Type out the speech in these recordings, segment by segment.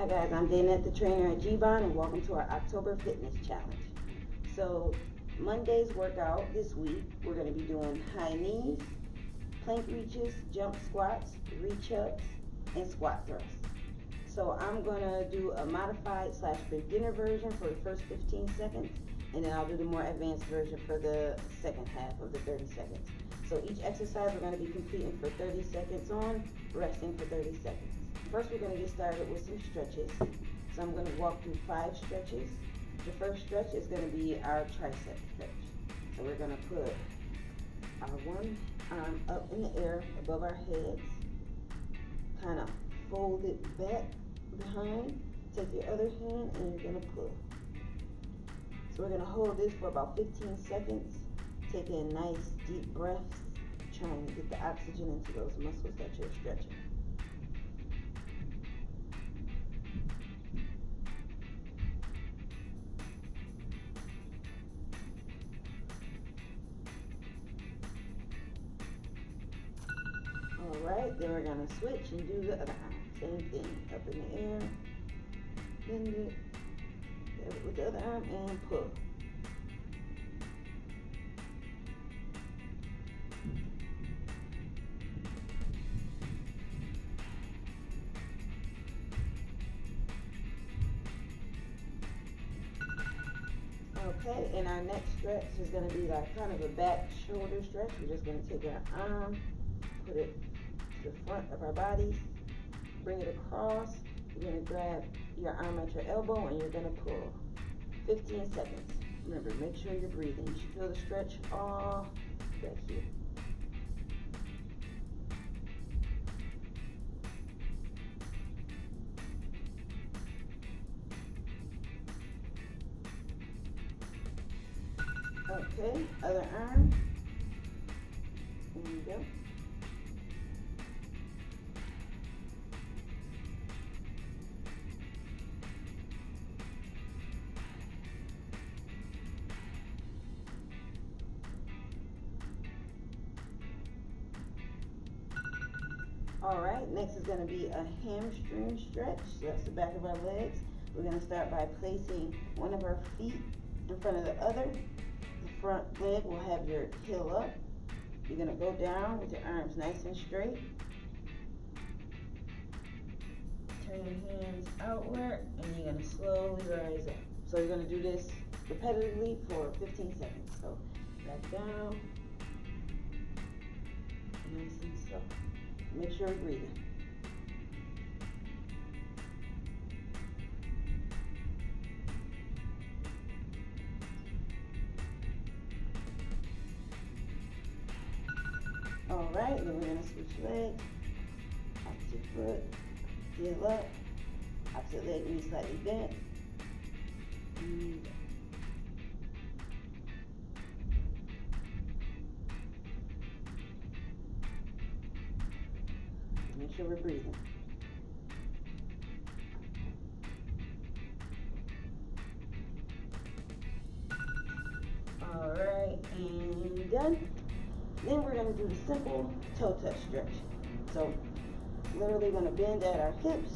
Hi guys, I'm Danette, the trainer at GBUAHN, and welcome to our October Fitness Challenge. So Monday's workout this week, we're going to be doing high knees, plank reaches, jump squats, reach ups, and squat thrusts. So I'm going to do a modified / beginner version for the first 15 seconds, and then I'll do the more advanced version for the second half of the 30 seconds. So each exercise we're going to be completing for 30 seconds on, resting for 30 seconds. First, we're going to get started with some stretches. So I'm going to walk through 5 stretches. The first stretch is going to be our tricep stretch. So we're going to put our one arm up in the air above our heads, kind of fold it back behind, take your other hand and you're going to pull. So we're going to hold this for about 15 seconds, taking nice deep breaths, trying to get the oxygen into those muscles that you're stretching. Alright, then we're going to switch and do the other arm. Same thing, up in the air, bend it with the other arm and pull. Okay, and our next stretch is going to be like kind of a back shoulder stretch. We're just going to take our arm, put it to the front of our body, bring it across. You're going to grab your arm at your elbow and you're going to pull. 15 seconds. Remember, make sure you're breathing. You should feel the stretch all back here. Okay, other arm. There you go. Alright, next is going to be a hamstring stretch. So that's the back of our legs. We're going to start by placing one of our feet in front of the other. The front leg will have your heel up. You're going to go down with your arms nice and straight. Turn your hands outward and you're going to slowly rise up. So you're going to do this repetitively for 15 seconds. So back down, nice and slow. Make sure you're breathing. Alright, then we're going to switch legs. Opposite foot, heel up. Opposite leg knee slightly bent. And make sure we're breathing. Alright, and done. Then we're going to do the simple toe touch stretch. So literally going to bend at our hips,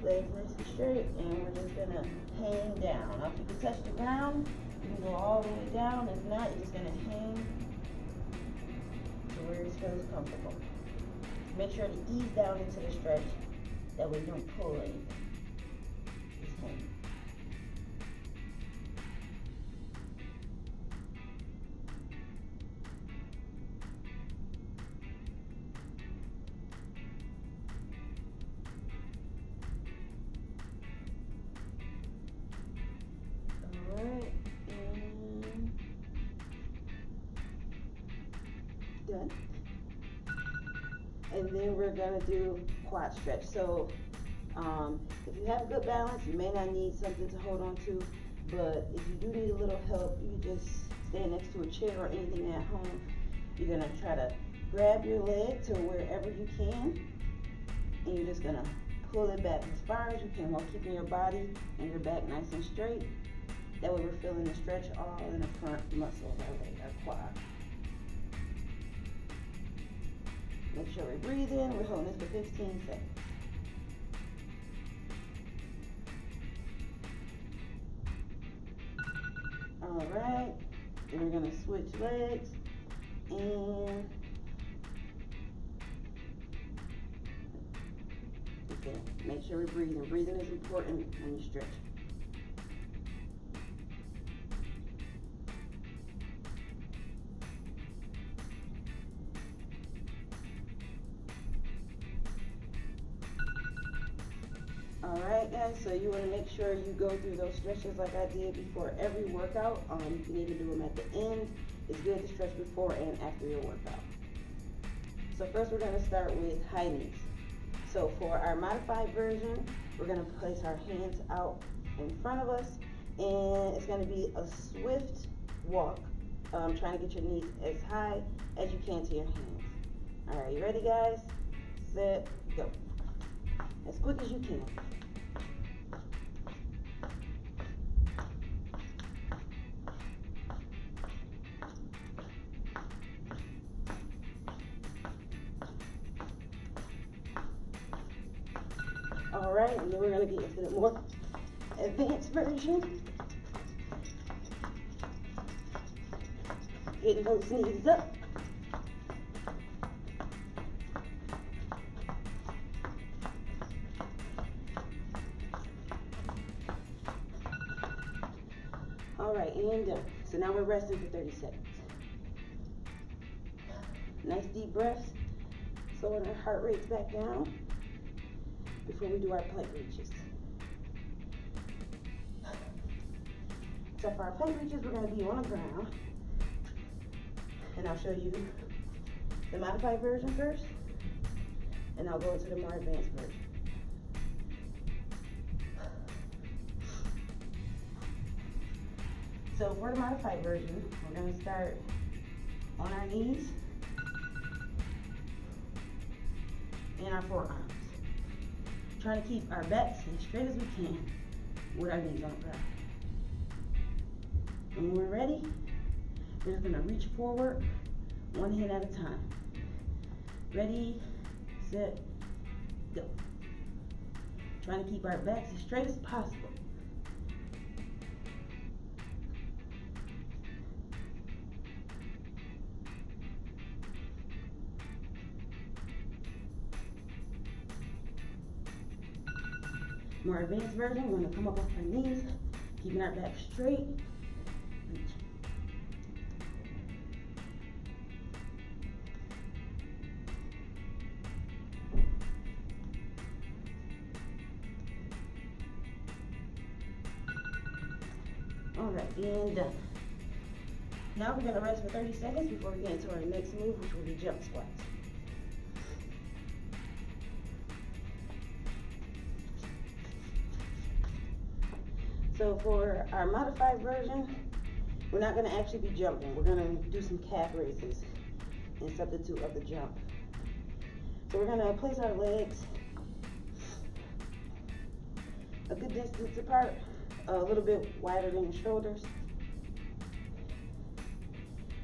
legs nice and straight, and we're just going to hang down. Now if you can touch the ground, you can go all the way down. If not, you're just going to hang to where it feels comfortable. Make sure to ease down into the stretch, that way you don't pull anything. Just hang. Alright, and done. And then we're going to do quad stretch. So if you have good balance, you may not need something to hold on to, but if you do need a little help, you just stand next to a chair or anything at home. You're going to try to grab your leg to wherever you can, and you're just going to pull it back as far as you can while keeping your body and your back nice and straight. That way we're feeling the stretch all in the front muscle of our leg, our quad. Make sure we breathe in. We're holding this for 15 seconds. switch legs, and okay, make sure we're breathing. Breathing is important when you stretch. Alright guys, so you want to make sure you go through those stretches like I did before every workout. You can even do them at the end. It's good to stretch before and after your workout. So first we're going to start with high knees. So for our modified version, we're going to place our hands out in front of us, and it's going to be a swift walk, trying to get your knees as high as you can to your hands. Alright, you ready guys? Set, go. As quick as you can. Alright, and then we're going to get into the more advanced version. Getting those knees up. Alright, and done. So now we're resting for 30 seconds. Nice deep breaths. Slowing our heart rates back down before we do our plank reaches. So for our plank reaches, we're going to be on the ground. And I'll show you the modified version first, and I'll go into the more advanced version. So for the modified version, we're going to start on our knees and our forearms. Trying to keep our backs as straight as we can with our knees on the ground. And when we're ready, we're just going to reach forward one hand at a time. Ready, set, go. Trying to keep our backs as straight as possible. More advanced version, we're going to come up off our knees, keeping our back straight. Reach. Alright, and done. Now we're going to rest for 30 seconds before we get into our next move, which will be jump squats. So for our modified version, we're not going to actually be jumping. We're going to do some calf raises in substitute of the jump. So we're going to place our legs a good distance apart, a little bit wider than your shoulders.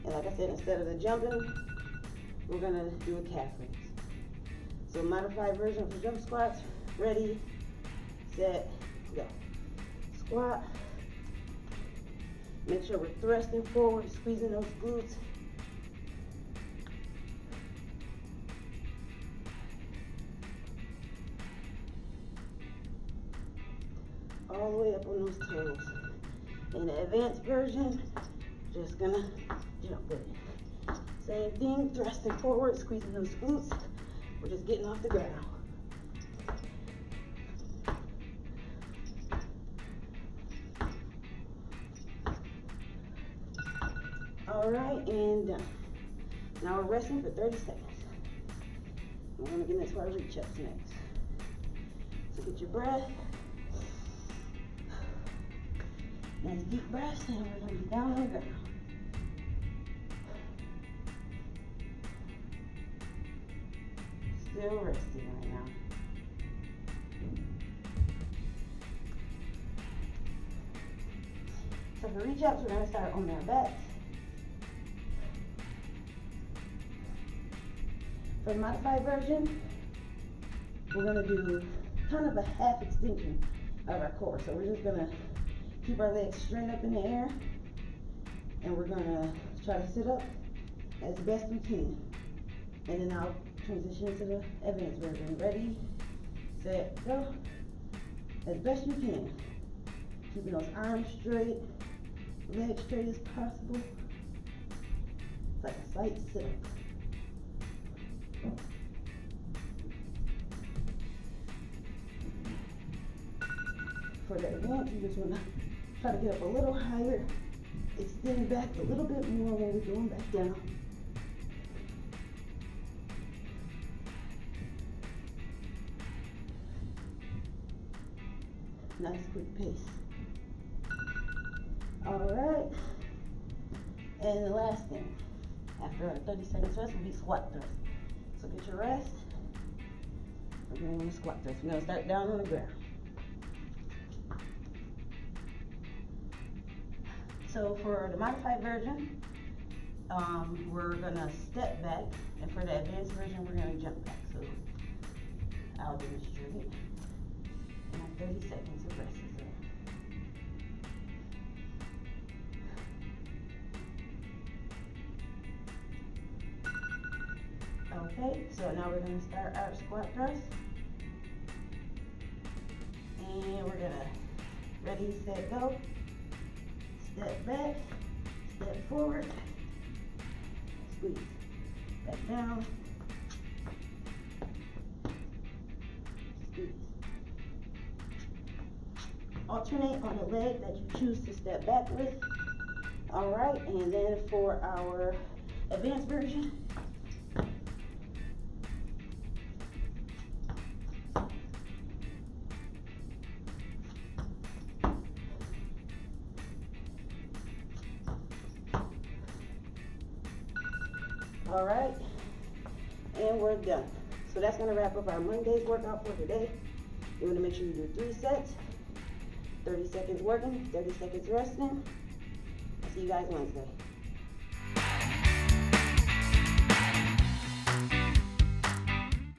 And like I said, instead of the jumping, we're going to do a calf raise. So modified version for jump squats, ready, set, go. Squat. Make sure we're thrusting forward, squeezing those glutes. All the way up on those toes. In the advanced version, just gonna jump with it. Same thing, thrusting forward, squeezing those glutes. We're just getting off the ground. Alright, and done. Now we're resting for 30 seconds. We're going to get into our reach ups next. So get your breath. Nice deep breaths, and we're going to be down on the ground. Still resting right now. So for reach ups, we're going to start on our backs. For the modified version, we're going to do kind of a half extension of our core. So we're just going to keep our legs straight up in the air, and we're going to try to sit up as best we can. And then I'll transition to the advanced version. Ready, set, go. As best you can. Keeping those arms straight, legs straight as possible. It's like a slight sit-up. For the advance, you just want to try to get up a little higher, extend back a little bit more when we're going back down. Nice quick pace. Alright. And the last thing, after our 30 seconds rest, will be squat thrust. So get your rest. We're going to squat thrust. We're going to start down on the ground. So for the modified version, we're going to step back. And for the advanced version, we're going to jump back. So I'll demonstrate. And 30 seconds of rest is there. Okay, so now we're going to start our squat thrust. And we're going to ready, set, go. Step back, step forward, squeeze, back down, squeeze. Alternate on the leg that you choose to step back with. All right, and then for our advanced version, all right, and we're done. So that's going to wrap up our Monday's workout for today. You want to make sure you do 3 sets, 30 seconds working, 30 seconds resting. I'll see you guys Wednesday.